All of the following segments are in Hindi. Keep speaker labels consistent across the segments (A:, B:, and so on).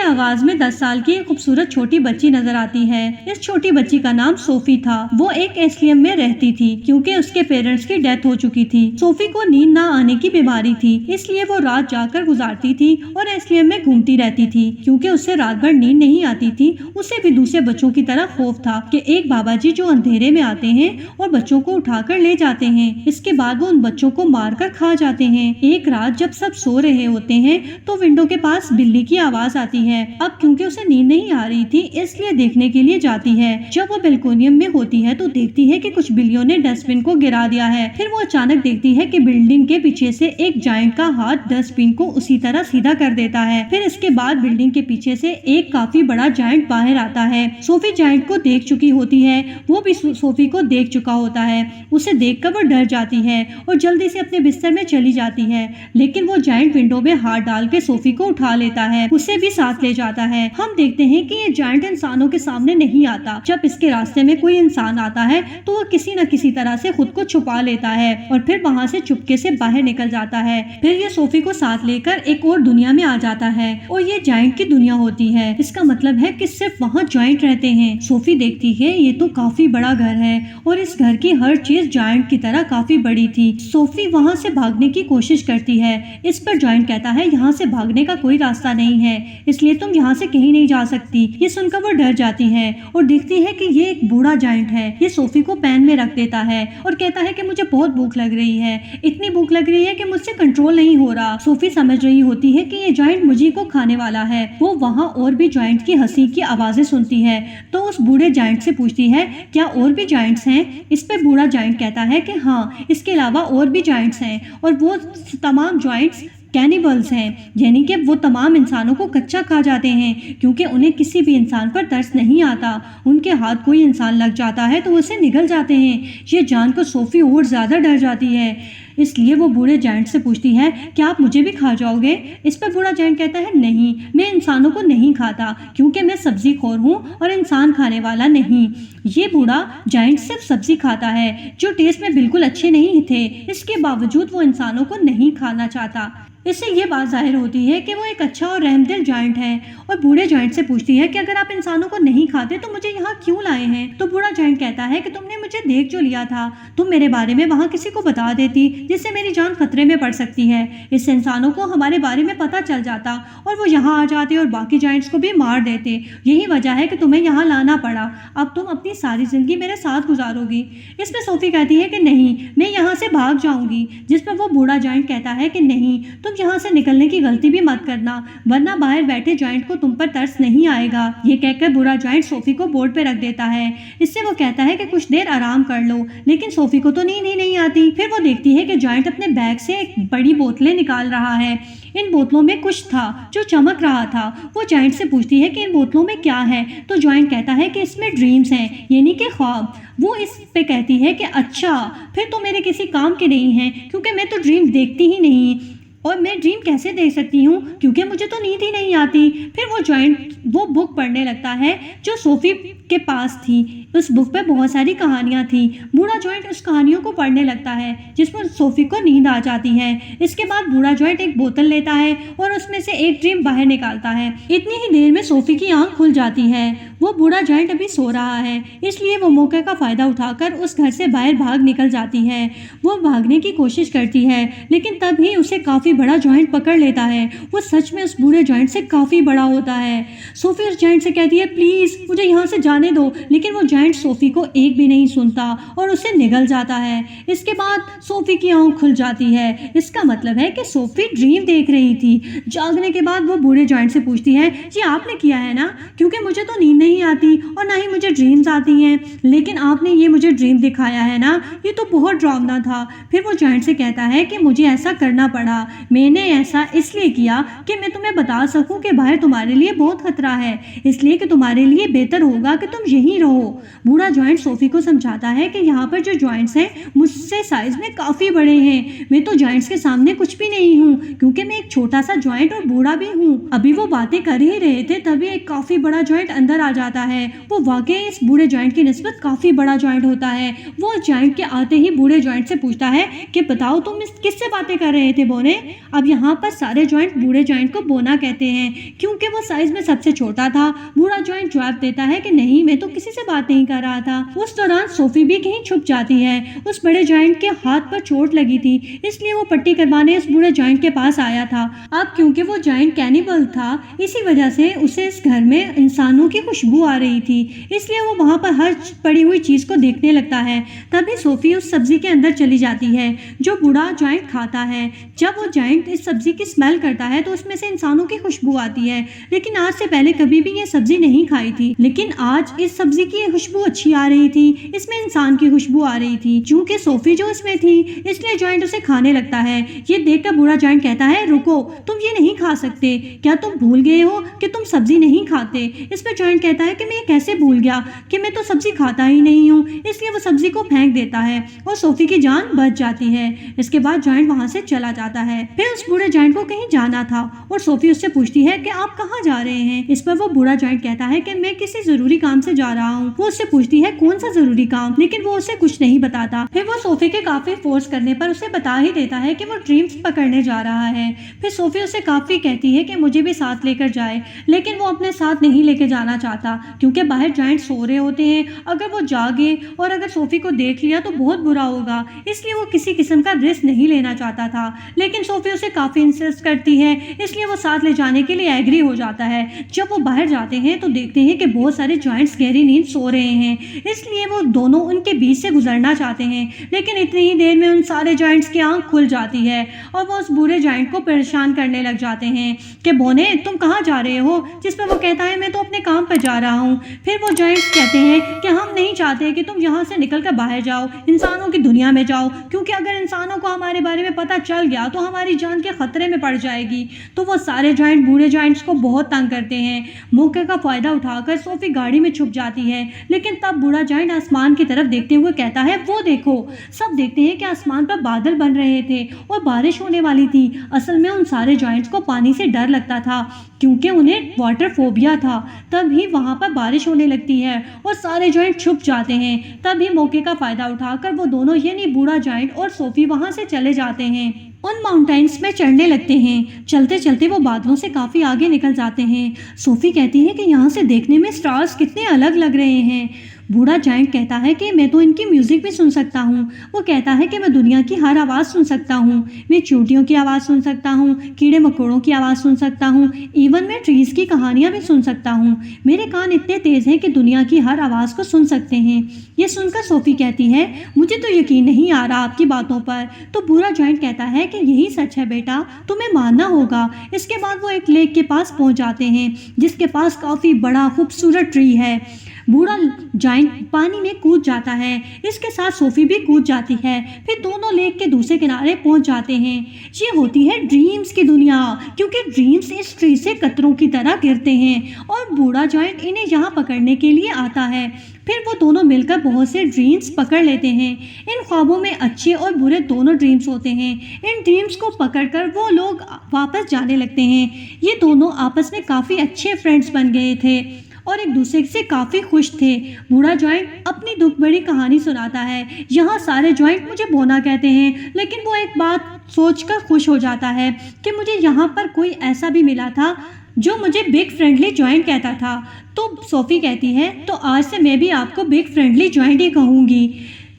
A: आवाज में 10 साल की एक खूबसूरत छोटी बच्ची नजर आती है। इस छोटी बच्ची का नाम सोफी था। वो एक एसलियम में रहती थी क्योंकि उसके पेरेंट्स की डेथ हो चुकी थी। सोफी को नींद ना आने की बीमारी थी, इसलिए वो रात जाकर गुजारती थी और एसलियम में घूमती रहती थी। क्योंकि उससे रात भर नींद नहीं आती थी, उसे भी दूसरे बच्चों की तरह खौफ था कि एक बाबा जी जो अंधेरे में आते हैं और बच्चों को उठाकर ले जाते हैं। इसके बाद वो उन बच्चों को मारकर खा जाते हैं। एक रात जब सब सो रहे होते हैं तो विंडो के पास बिल्ली की आवाज आती है। अब क्योंकि उसे नींद नहीं आ रही थी, इसलिए देखने के लिए जाती है। जब वो बेल्कोनियम में होती है तो देखती है कि कुछ बिल्लियों ने डस्टबिन को गिरा दिया है। फिर वो अचानक देखती है कि बिल्डिंग के पीछे से एक जायंट का हाथ डस्टबिन को उसी तरह सीधा कर देता है। फिर इसके बाद बिल्डिंग के पीछे से एक काफी बड़ा जायंट बाहर आता है। सोफी जायंट को देख चुकी होती है, वो भी सोफी को देख चुका होता है। उसे देखकर वो डर जाती है और जल्दी से अपने बिस्तर में चली जाती है। लेकिन वो जायंट विंडो में हाथ डाल के सोफी को उठा लेता है, उसे भी साथ ले जाता है। हम देखते हैं कि ये जायंट इंसानों के सामने नहीं आता। जब इसके रास्ते में कोई इंसान आता है तो वो किसी न किसी तरह से खुद को छुपा लेता है और फिर वहाँ से चुपके से बाहर निकल जाता है। फिर ये सोफी को साथ लेकर एक और दुनिया में आ जाता है और ये जायंट की दुनिया होती है। इसका मतलब है कि सिर्फ वहाँ जायंट रहते हैं। सोफी देखती है ये तो काफी बड़ा घर है और इस घर की हर चीज जायंट की तरह काफी बड़ी थी। सोफी वहाँ से भागने की कोशिश करती है। इस पर जायंट कहता है यहाँ से भागने का कोई रास्ता नहीं है, इसलिए तुम यहाँ से कहीं नहीं जा सकती। ये सुनकर वो डर जाती है और देखती है कि ये एक बूढ़ा जायंट है। ये सोफी को पैन में रख देता है और कहता है कि मुझे बहुत भूख लग रही है, इतनी भूख लग रही है कि मुझसे कंट्रोल नहीं हो रहा। सोफी समझ रही होती है कि ये जायंट मुझे को खाने वाला है। वो वहाँ और भी जायंट की हंसी की आवाजें सुनती है तो उस बूढ़े जायंट से पूछती है क्या और भी जायंट्स हैं। इस पे बूढ़ा जायंट कहता है कि हाँ, इसके अलावा और भी जायंट्स हैं और वो तमाम जायंट्स कैनिबल्स हैं, यानी कि वो तमाम इंसानों को कच्चा खा जाते हैं क्योंकि उन्हें किसी भी इंसान पर तरस नहीं आता। उनके हाथ कोई इंसान लग जाता है तो उसे निगल जाते हैं। ये जानकर सोफी और ज़्यादा डर जाती है, इसलिए वो बूढ़े जायंट से पूछती है क्या आप मुझे भी खा जाओगे। इस पर बूढ़ा जायंट कहता है नहीं, मैं इंसानों को नहीं खाता क्योंकि मैं सब्जी खोर हूँ और इंसान खाने वाला नहीं। ये बूढ़ा जायंट सिर्फ सब्जी खाता है जो टेस्ट में बिल्कुल अच्छे नहीं थे, इसके बावजूद वो इंसानों को नहीं खाना चाहता। इससे ये बात जाहिर होती है कि वो एक अच्छा और रहमदिल जायंट है और बूढ़े जायंट से पूछती है कि अगर आप इंसानों को नहीं खाते तो मुझे यहाँ क्यों लाए हैं। तो बूढ़ा जायंट कहता है कि तुमने मुझे देख जो लिया था, तुम मेरे बारे में वहाँ किसी को बता देती जिससे मेरी जान खतरे में पड़ सकती है। इससे इंसानों को हमारे बारे में पता चल जाता और वो यहाँ आ जाते और बाकी जायंट्स को भी मार देते। यही वजह है कि तुम्हें यहाँ लाना पड़ा। अब तुम अपनी सारी जिंदगी मेरे साथ गुजारोगी। इसमें सोफी कहती है कि नहीं, मैं यहाँ से भाग जाऊंगी। जिस पर वो बूढ़ा जायंट कहता है कि नहीं, तुम यहाँ से निकलने की गलती भी मत करना वरना बाहर बैठे जायंट को तुम पर तरस नहीं आएगा। ये कहकर बूढ़ा जायंट सोफी को बोर्ड पे रख देता है। इससे वो कहता है कि कुछ देर आराम कर लो, लेकिन सोफी को तो नींद ही नहीं आती। फिर वो देखती है कि जायंट अपने बैग से एक बड़ी बोतलें निकाल रहा है। इन बोतलों में कुछ था जो चमक रहा था। वो जायंट से पूछती है कि इन बोतलों में क्या है। तो जायंट कहता है कि इसमें ड्रीम्स हैं, यानी कि ख्वाब। वो इस पे कहती है कि अच्छा, फिर तो मेरे किसी काम के नहीं हैं क्योंकि मैं तो ड्रीम देखती ही नहीं और मैं ड्रीम कैसे देख सकती हूँ क्योंकि मुझे तो नींद ही नहीं आती। फिर वो जायंट वो बुक पढ़ने लगता है जो सोफी के पास थी। उस बुक पे बहुत सारी कहानियाँ थी। बूढ़ा जायंट उस कहानियों को पढ़ने लगता है जिसमें सोफी को नींद आ जाती है। इसके बाद बूढ़ा जायंट एक बोतल लेता है और उसमें से एक ड्रीम बाहर निकालता है। इतनी ही देर में सोफी की आंख खुल जाती है। वो बूढ़ा जायंट अभी सो रहा है, इसलिए वो मौके का फायदा उठाकर उस घर से बाहर भाग निकल जाती है। वो भागने की कोशिश करती है लेकिन तभी उसे काफी बड़ा जायंट पकड़ लेता है। वो सच में उस बूढ़े जायंट से काफी बड़ा होता है। सोफी उस जायंट से कहती है प्लीज मुझे यहाँ से जाने दो, लेकिन वो जायंट सोफी को एक भी नहीं सुनता और उसे निगल जाता है। इसके बाद सोफी की आंख खुल जाती है। इसका मतलब है कि सोफी ड्रीम देख रही थी। जागने के बाद वो बूढ़े जायंट से पूछती है ये आपने किया है ना, क्योंकि मुझे तो नींद नहीं आती और ना ही मुझे ड्रीम्स आती हैं, लेकिन आपने ये मुझे ड्रीम दिखाया है ना, ये तो बहुत डरावना था। फिर वो जायंट से कहता है कि मुझे ऐसा करना पड़ा, मैंने ऐसा इसलिए किया कि मैं तुम्हें बता सकूं कि बाहर तुम्हारे लिए बहुत खतरा है, इसलिए कि तुम्हारे लिए बेहतर होगा कि तुम यहीं रहो। बूढ़ा जायंट सोफी को समझाता है कि यहाँ पर जो जायंट्स हैं मुझसे साइज में काफी बड़े हैं, मैं तो जायंट्स के सामने कुछ भी नहीं हूँ क्योंकि मैं एक छोटा सा जायंट और बूढ़ा भी हूँ। अभी वो बातें कर ही रहे थे तभी एक काफी बड़ा जायंट अंदर आ जाता है। वो वाकई इस बूढ़े जॉइंट की निस्बत काफी बड़ा जॉइंट होता है। वो जॉइंट के आते ही बूढ़े जॉइंट से पूछता है कि बताओ तुम इस किससे बातें कर रहे थे बोने। अब यहाँ पर सारे जॉइंट बूढ़े जॉइंट को बोना कहते हैं क्योंकि वो साइज में सबसे छोटा था। बूढ़ा जॉइंट जवाब देता है कि नहीं, मैं तो किसी से बात नहीं कर रहा था। उस दौरान सोफी भी कहीं छुप जाती है। उस बड़े जॉइंट के हाथ पर चोट लगी थी, इसलिए वो पट्टी करवाने उस बूढ़े जॉइंट के पास आया था। अब क्योंकि वो जॉइंट कैनिबल था, इसी वजह से उसे इस घर में इंसानों की खुशबू आ रही थी, इसलिए वो वहाँ पर हर पड़ी हुई चीज को देखने लगता है। तभी सोफी उस सब्जी के अंदर चली जाती है जो बूढ़ा जॉइंट खाता है। जब वो जॉइंट इस सब्जी की स्मेल करता है तो उसमें से इंसानों की खुशबू आती है, लेकिन आज से पहले कभी भी ये सब्जी नहीं खाई थी। लेकिन आज इस सब्जी की खुशबू अच्छी आ रही थी, इसमें इंसान की खुशबू आ रही थी। चूंकि सोफी जो इसमें थी इसलिए जॉइंट उसे खाने लगता है। ये देखकर बूढ़ा जॉइंट कहता है रुको, तुम ये नहीं खा सकते, क्या तुम भूल गए हो कि तुम सब्जी नहीं खाते। इस पर जॉइंट कहता है कि मैं कैसे भूल गया कि मैं तो सब्जी खाता ही नहीं हूँ। इसलिए वो सब्जी को फेंक देता है और सोफी की जान बच जाती है। इसके बाद जॉइंट वहां से चला जाता है। फिर उस बूढ़े जॉइंट को कहीं जाना था और सोफी उससे पूछती है कि आप कहाँ जा रहे हैं। इस पर वो बूढ़ा जॉइंट कहता है कि मैं किसी जरूरी काम से जा रहा हूँ। वो उससे पूछती है कौन सा जरूरी काम, लेकिन वो उसे कुछ नहीं बताता। फिर वो सोफी के काफी फोर्स करने पर उसे बता ही देता है कि वो ड्रीम्स पकड़ने जा रहा है। फिर सोफी उसे काफी कहती है कि मुझे भी साथ लेकर जाए, लेकिन वो अपने साथ नहीं लेके जाना चाहता क्योंकि बाहर जॉइंट सो रहे होते हैं। अगर वो जागे और अगर सोफी को देख लिया तो बहुत बुरा होगा, इसलिए वो किसी किस्म का रिस्क नहीं लेना चाहता था। लेकिन सोफी उसे काफी इंसिस्ट करती है, इसलिए वो साथ ले जाने के लिए एग्री हो जाता है। जब वो बाहर जाते हैं तो देखते हैं कि बहुत सारे जॉइंट्स गहरी नींद सो रहे हैं, इसलिए वो दोनों उनके बीच से गुजरना चाहते हैं। लेकिन इतनी ही देर में उन सारे जॉइंट्स की आंख खुल जाती है और वो उस बूढ़े जॉइंट को परेशान करने लग जाते हैं कि बोने तुम कहाँ जा रहे हो। जिस पर वो कहता है मैं तो अपने काम पर जा रहा हूँ। फिर वो जॉइंट्स कहते हैं कि हम नहीं चाहते कि तुम यहाँ से निकल कर बाहर जाओ, इंसानों की दुनिया में जाओ, क्योंकि अगर इंसानों को हमारे बारे में पता चल गया तो हमारी जान के खतरे में पड़ जाएगी। तो वो सारे जॉइंट बूढ़े जॉइंट्स को बहुत तंग करते हैं। मौके का फायदा उठाकर सोफी गाड़ी में छुप जाती है, लेकिन तब बूढ़ा जॉइंट आसमान की तरफ देखते हुए कहता है वो देखो। सब देखते हैं कि आसमान पर बादल बन रहे थे और बारिश होने वाली थी। असल में उन सारे जॉइंट्स को पानी से डर लगता था क्योंकि उन्हें वाटर फोबिया था। तभी वहां पर बारिश होने लगती है और सारे जॉइंट छुप जाते हैं। तभी मौके का फायदा उठाकर वो दोनों यानी बूढ़ा जॉइंट और सोफी वहां से चले जाते हैं। उन माउंटेन्स में चढ़ने लगते हैं। चलते चलते वो बादलों से काफ़ी आगे निकल जाते हैं। सोफी कहती है कि यहाँ से देखने में स्टार्स कितने अलग लग रहे हैं। बूढ़ा जाइंट कहता है कि मैं तो इनकी म्यूज़िक भी सुन सकता हूँ। वो कहता है कि मैं दुनिया की हर आवाज़ सुन सकता हूँ। मैं चींटियों की आवाज़ सुन सकता हूँ, कीड़े मकोड़ों की आवाज़ सुन सकता हूँ, इवन मैं ट्रीज़ की कहानियाँ भी सुन सकता हूँ। मेरे कान इतने तेज़ हैं कि दुनिया की हर आवाज़ को सुन सकते हैं। ये सुनकर सोफ़ी कहती है, मुझे तो यकीन नहीं आ रहा आपकी बातों पर। तो बूढ़ा जाइंट कहता है कि यही सच है बेटा, तुम्हें मानना होगा। इसके बाद वो एक लेक के पास पहुँच जाते हैं जिसके पास काफ़ी बड़ा खूबसूरत ट्री है। बूढ़ा जाइंट पानी में कूद जाता है, इसके साथ सोफी भी कूद जाती है। फिर दोनों लेक के दूसरे किनारे पहुंच जाते हैं। ये होती है ड्रीम्स की दुनिया, क्योंकि ड्रीम्स इस ट्री से कतरों की तरह गिरते हैं और बूढ़ा जाइंट इन्हें यहाँ पकड़ने के लिए आता है। फिर वो दोनों मिलकर बहुत से ड्रीम्स पकड़ लेते हैं। इन ख्वाबों में अच्छे और बुरे दोनों ड्रीम्स होते हैं। इन ड्रीम्स को पकड़कर वो लोग वापस जाने लगते हैं। ये दोनों आपस में काफ़ी अच्छे फ्रेंड्स बन गए थे और एक दूसरे से काफ़ी खुश थे। बूढ़ा जॉइंट अपनी दुख भरी कहानी सुनाता है। यहाँ सारे जॉइंट मुझे बोना कहते हैं, लेकिन वो एक बात सोचकर खुश हो जाता है कि मुझे यहाँ पर कोई ऐसा भी मिला था जो मुझे बिग फ्रेंडली जॉइंट कहता था। तो सोफ़ी कहती है, तो आज से मैं भी आपको बिग फ्रेंडली जॉइंट ही कहूँगी,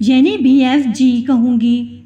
A: यानी BFG कहूँगी।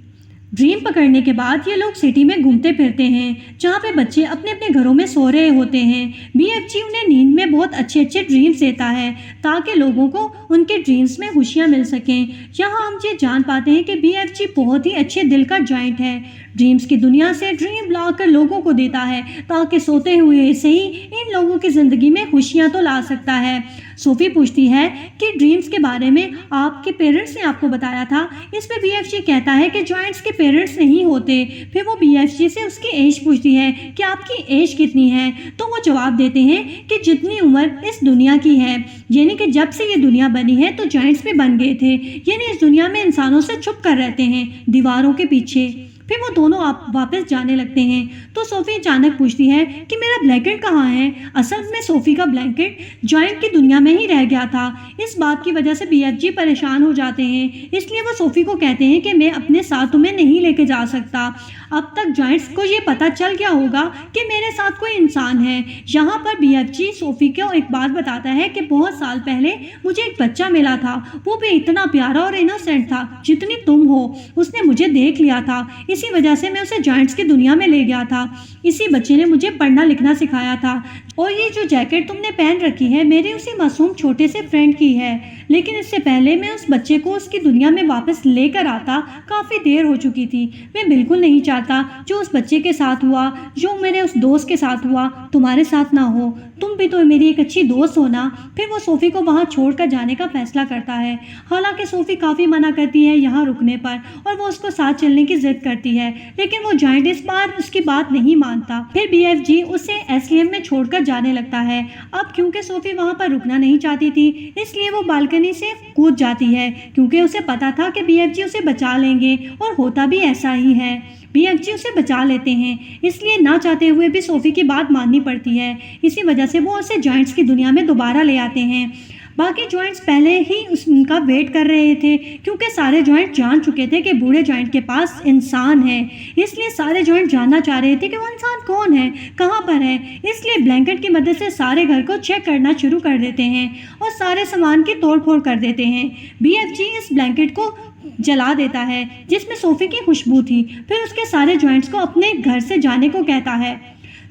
A: ड्रीम पकड़ने के बाद ये लोग सिटी में घूमते फिरते हैं जहाँ पे बच्चे अपने अपने घरों में सो रहे होते हैं। BFG उन्हें नींद में बहुत अच्छे अच्छे ड्रीम्स देता है ताकि लोगों को उनके ड्रीम्स में खुशियाँ मिल सकें। यहाँ हम ये जान पाते हैं कि BFG बहुत ही अच्छे दिल का जॉइंट है। ड्रीम्स की दुनिया से ड्रीम लाकर लोगों को देता है ताकि सोते हुए से ही इन लोगों की ज़िंदगी में खुशियाँ तो ला सकता है। सोफ़ी पूछती है कि ड्रीम्स के बारे में आपके पेरेंट्स ने आपको बताया था। इस पे BFG कहता है कि जॉइंट्स के पेरेंट्स नहीं होते। फिर वो BFG से उसकी एज पूछती है कि आपकी एज कितनी है। तो वो जवाब देते हैं कि जितनी उम्र इस दुनिया की है, यानी कि जब से ये दुनिया बनी है तो जॉइंट्स भी बन गए थे, यानी इस दुनिया में इंसानों से छुप कर रहते हैं दीवारों के पीछे। फिर वो दोनों वापस जाने लगते हैं। तो सोफी अचानक पूछती है कि मेरा ब्लैंकेट कहाँ है। असल में सोफी का ब्लैंकेट जायंट की दुनिया में ही रह गया था। इस बात की वजह से BFG परेशान हो जाते हैं, इसलिए वो सोफी को कहते हैं कि मैं अपने साथ तुम्हें नहीं लेके जा सकता। अब तक जायंट्स को ये पता चल गया होगा कि मेरे साथ कोई इंसान है। यहाँ पर BFG सोफी को एक बात बताता है कि बहुत साल पहले मुझे एक बच्चा मिला था, वो भी इतना प्यारा और इनोसेंट था जितनी तुम हो। उसने मुझे देख लिया था, इसी वजह से मैं उसे जायंट्स की दुनिया में ले गया था। इसी बच्चे ने मुझे पढ़ना लिखना सिखाया था। और ये जो जैकेट तुमने पहन रखी है मेरे उसी मासूम छोटे से फ्रेंड की है, लेकिन इससे पहले मैं उस बच्चे को उसकी दुनिया में वापस लेकर आता काफ़ी देर हो चुकी थी। मैं बिल्कुल नहीं चाहता जो उस बच्चे के साथ हुआ, जो मेरे उस दोस्त के साथ हुआ, तुम्हारे साथ ना हो। तुम भी तो मेरी एक अच्छी दोस्त हो ना। फिर वो सोफ़ी को वहाँ छोड़कर जाने का फैसला करता है। हालांकि सोफ़ी काफ़ी मना करती है यहाँ रुकने पर, और वो उसको साथ चलने की जिद करती है, लेकिन वो जायंट इस बार उसकी बात नहीं मानता। फिर BFG उसे एसलियम में छोड़कर जाने लगता है। अब क्योंकि सोफ़ी वहाँ पर रुकना नहीं चाहती थी, इसलिए वो बालकनी से कूद जाती है, क्योंकि उसे पता था कि BFG उसे बचा लेंगे, और होता भी ऐसा ही है। BFG उसे बचा लेते हैं, इसलिए ना चाहते हुए भी सोफ़ी की बात माननी पड़ती है। इसी वजह से वो उसे जायंट्स की दुनिया में दोबारा ले आते हैं। बाकी जॉइंट्स पहले ही उनका वेट कर रहे थे, क्योंकि सारे जॉइंट जान चुके थे कि बूढ़े जॉइंट के पास इंसान है। इसलिए सारे जॉइंट जानना चाह रहे थे कि वो इंसान कौन है, कहाँ पर है। इसलिए ब्लैंकेट की मदद से सारे घर को चेक करना शुरू कर देते हैं और सारे सामान की तोड़ फोड़ कर देते हैं। BFG इस ब्लैंकेट को जला देता है जिसमें सोफ़ी की खुशबू थी। फिर उसके सारे जॉइंट्स को अपने घर से जाने को कहता है।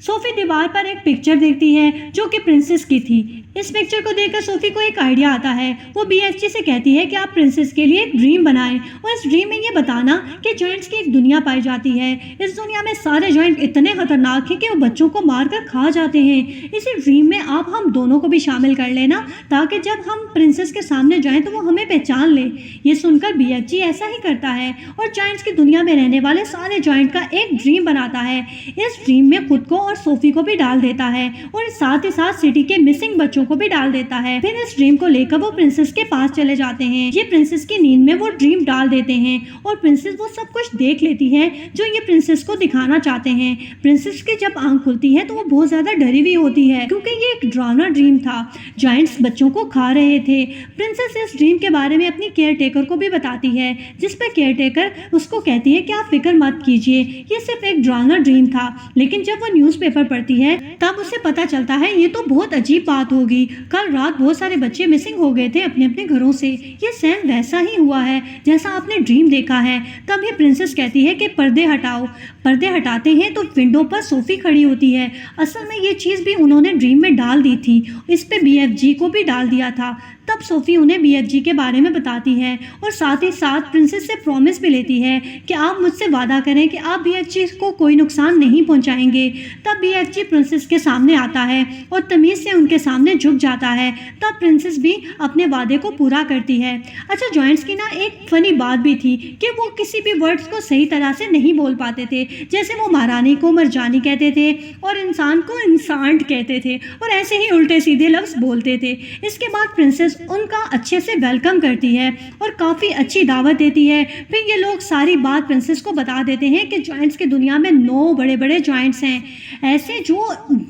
A: सोफ़ी दीवार पर एक पिक्चर देखती है जो कि प्रिंसेस की थी। इस पिक्चर को देखकर सोफ़ी को एक आइडिया आता है। वो BFG से कहती है कि आप प्रिंसेस के लिए एक ड्रीम बनाएं और इस ड्रीम में ये बताना कि जॉइंट्स की एक दुनिया पाई जाती है। इस दुनिया में सारे जॉइंट इतने खतरनाक हैं कि वो बच्चों को मारकर खा जाते हैं। इसी ड्रीम में आप हम दोनों को भी शामिल कर लेना, ताकि जब हम प्रिंसेस के सामने जाएं तो वो हमें पहचान ले। ये सुनकर BFG ऐसा ही करता है और जॉइंट्स की दुनिया में रहने वाले सारे जॉइंट का एक ड्रीम बनाता है। इस ड्रीम में खुद को और सोफ़ी को भी डाल देता है और साथ ही साथ सिटी के मिसिंग बच्चों को भी डाल देता है। फिर इस ड्रीम को लेकर वो प्रिंसेस के पास चले जाते हैं। ये प्रिंसेस की नींद में वो ड्रीम डाल देते हैं और प्रिंसेस वो सब कुछ देख लेती है जो ये प्रिंसेस को दिखाना चाहते हैं। प्रिंसेस की जब आंख खुलती है तो वो बहुत ज्यादा डरी हुई होती है, क्योंकि ये एक डरावना ड्रीम था। जायंट्स बच्चों को खा रहे थे। प्रिंसेस इस ड्रीम के बारे में अपनी केयर टेकर को भी बताती है, जिस पर केयर टेकर उसको कहती है कि आप फिक्र मत कीजिए, ये सिर्फ एक डरावना ड्रीम था। लेकिन जब वो न्यूज़पेपर पढ़ती है तब उसे पता चलता है ये तो बहुत अजीब बात होगी। कल रात बहुत सारे बच्चे मिसिंग हो गए थे अपने अपने घरों से। ये सेम वैसा ही हुआ है जैसा आपने ड्रीम देखा है। तभी प्रिंसेस कहती है कि पर्दे हटाओ। पर्दे हटाते हैं तो विंडो पर सोफ़ी खड़ी होती है। असल में ये चीज़ भी उन्होंने ड्रीम में डाल दी थी, इस पे BFG को भी डाल दिया था। तब सोफ़ी उन्हें BFG के बारे में बताती है और साथ ही साथ प्रिंसेस से प्रॉमिस भी लेती है कि आप मुझसे वादा करें कि आप BFG को कोई नुकसान नहीं पहुंचाएंगे। तब BFG प्रिंसेस के सामने आता है और तमीज़ से उनके सामने झुक जाता है। तब प्रिंसेस भी अपने वादे को पूरा करती है। अच्छा, जॉइंट्स की ना एक फ़नी बात भी थी कि वो किसी भी वर्ड्स को सही तरह से नहीं बोल पाते थे। जैसे वो महारानी को मरजानी कहते थे और इंसान को इंसान कहते थे और ऐसे ही उल्टे सीधे लफ्ज़ बोलते थे। इसके बाद प्रिंसेस उनका अच्छे से वेलकम करती है और काफ़ी अच्छी दावत देती है। फिर ये लोग सारी बात प्रिंसेस को बता देते हैं कि जॉइंट्स की दुनिया में 9 बड़े बड़े जॉइंट्स हैं, ऐसे जो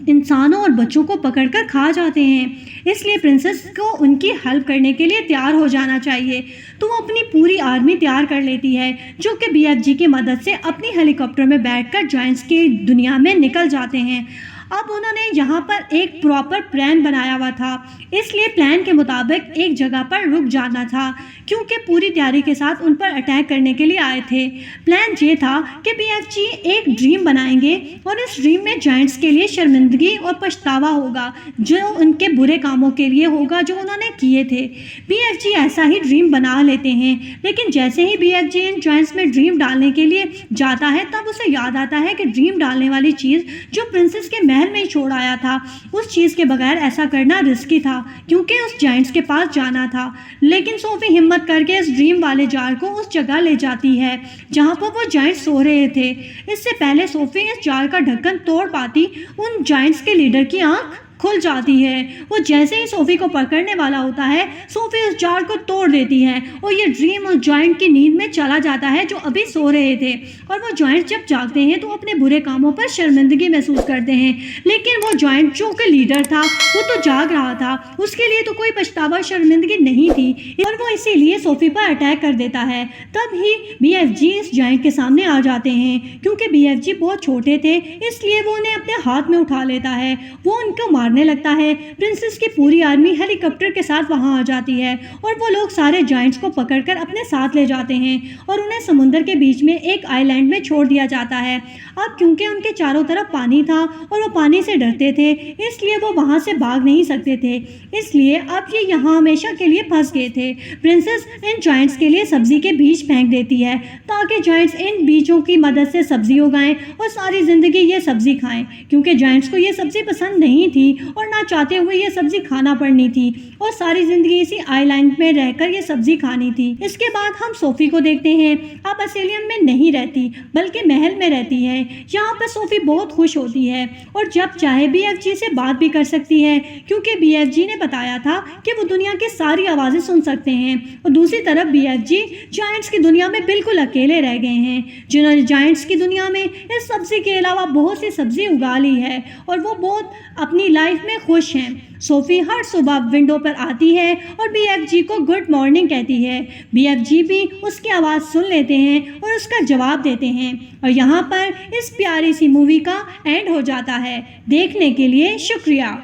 A: इंसानों और बच्चों को पकड़कर खा जाते हैं। इसलिए प्रिंसेस को उनकी हेल्प करने के लिए तैयार हो जाना चाहिए। तो वो अपनी पूरी आर्मी तैयार कर लेती है, जो कि BFG की मदद से अपनी हेलीकॉप्टर में बैठकर जॉइंट्स की दुनिया में निकल जाते हैं। अब उन्होंने यहाँ पर एक प्रॉपर प्लान बनाया हुआ था, इसलिए प्लान के मुताबिक एक जगह पर रुक जाना था, क्योंकि पूरी तैयारी के साथ उन पर अटैक करने के लिए आए थे। प्लान ये था कि BFG एक ड्रीम बनाएंगे और इस ड्रीम में जायंट्स के लिए शर्मिंदगी और पछतावा होगा, जो उनके बुरे कामों के लिए होगा जो उन्होंने किए थे। BFG ऐसा ही ड्रीम बना लेते हैं, लेकिन जैसे ही BFG इन जायंट्स में ड्रीम डालने के लिए जाता है तब उसे याद आता है कि ड्रीम डालने वाली चीज़ जो प्रिंसेस के महल में ही छोड़ आया था, उस चीज़ के बगैर ऐसा करना रिस्की था, क्योंकि उस जायंट्स के पास जाना था। लेकिन सोफ़ी हिम्मत करके इस ड्रीम वाले जार को उस जगह ले जाती है जहाँ पर वो जायंट्स सो रहे थे। इससे पहले सोफ़ी इस जार का ढक्कन तोड़ पाती, उन जायंट्स के लीडर की आंख खुल जाती है। वो जैसे ही सोफी को पकड़ने वाला होता है, सोफी उस जार को तोड़ देती है और ये ड्रीम उस जॉइंट की नींद में चला जाता है जो अभी सो रहे थे। और वो जॉइंट जब जागते हैं तो अपने बुरे कामों पर शर्मिंदगी महसूस करते हैं, लेकिन वो जॉइंट जो कि लीडर था वो तो जाग रहा था, उसके लिए तो कोई पछतावा शर्मिंदगी नहीं थी और वो इसीलिए सोफी पर अटैक कर देता है। तब ही BFG इस जॉइंट के सामने आ जाते हैं। क्योंकि BFG बहुत छोटे थे इसलिए वो उन्हें अपने हाथ में उठा लेता है। वो उनको मारने लगता है। प्रिंसेस की पूरी आर्मी हेलीकॉप्टर के साथ वहां आ जाती है और वो लोग सारे जॉइंट्स को पकड़कर अपने साथ ले जाते हैं और उन्हें समुद्र के बीच में एक आइलैंड में छोड़ दिया जाता है। अब क्योंकि उनके चारों तरफ पानी था और वो पानी से डरते थे इसलिए वो वहां से भाग नहीं सकते थे, इसलिए अब ये यहाँ हमेशा के लिए फंस गए थे। प्रिंसेस इन जॉइंट्स के लिए सब्जी के बीज फेंक देती है ताकि जॉइंट्स इन बीजों की मदद से सब्जी उगाएं और सारी जिंदगी ये सब्जी खाएं, क्योंकि जॉइंट्स को ये सब्जी पसंद नहीं थी और ना चाहते हुए ये सब्जी खाना पड़नी थी और सारी जिंदगी इसी आइलैंड में रहकर ये सब्जी खानी थी। इसके बाद हम सोफी को देखते हैं। अब एस्लियन में नहीं रहती बल्कि महल में रहती है। यहाँ पर सोफी बहुत खुश होती है और जब चाहे BFG से बात भी कर सकती है, क्योंकि BFG ने बताया था कि वो दुनिया की सारी आवाज़ें सुन सकते हैं। और दूसरी तरफ BFG जायंट्स की दुनिया में बिल्कुल अकेले रह गए हैं, जिन्होंने जायंट्स की दुनिया में इस सब्जी के अलावा बहुत सी सब्जी उगा ली है और वो बहुत अपनी लाइफ में खुश हैं। सोफी हर सुबह विंडो पर आती है और BFG को गुड मॉर्निंग कहती है। BFG भी उसकी आवाज़ सुन लेते हैं और उसका जवाब देते हैं। और यहाँ पर इस प्यारी सी मूवी का एंड हो जाता है। देखने के लिए शुक्रिया।